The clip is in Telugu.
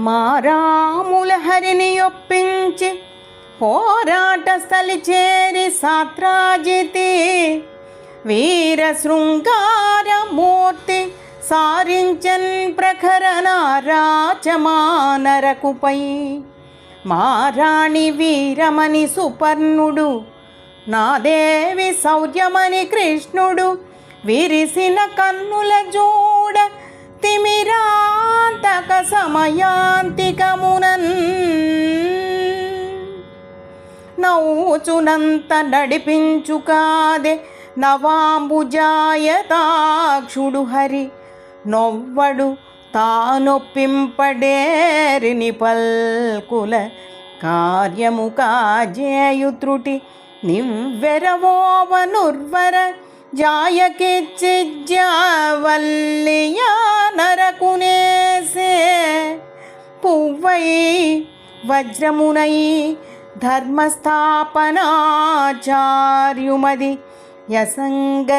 మారాముల హరిని ఒప్పించి పోరాట స్థలి చేరి సాత్రాజితి వీర శృంగారమూర్తి సారించన్ ప్రఖరణ రాచమానరకుపై మారాణి వీరమణి సుపర్ణుడు నాదేవి శౌర్యమణి కృష్ణుడు విరిసిన కన్నుల జోడ తిమిరాంతక సమయాంతికమునన్ నౌచునంత నడిపించుకాదే నవాంబుజాయతాక్షుడు హరి నొవ్వడు తానొప్పింపడేరిని పల్కుల కార్యము కాజేయు త్రుటి నివ్వెరవోవనుర్వర జాయకిచ్చిజ్యావల్లియా నరకునేసే పువ్వై వజ్రమునై ధర్మస్థాపనాచార్యుమది యసంగదీప్తిన్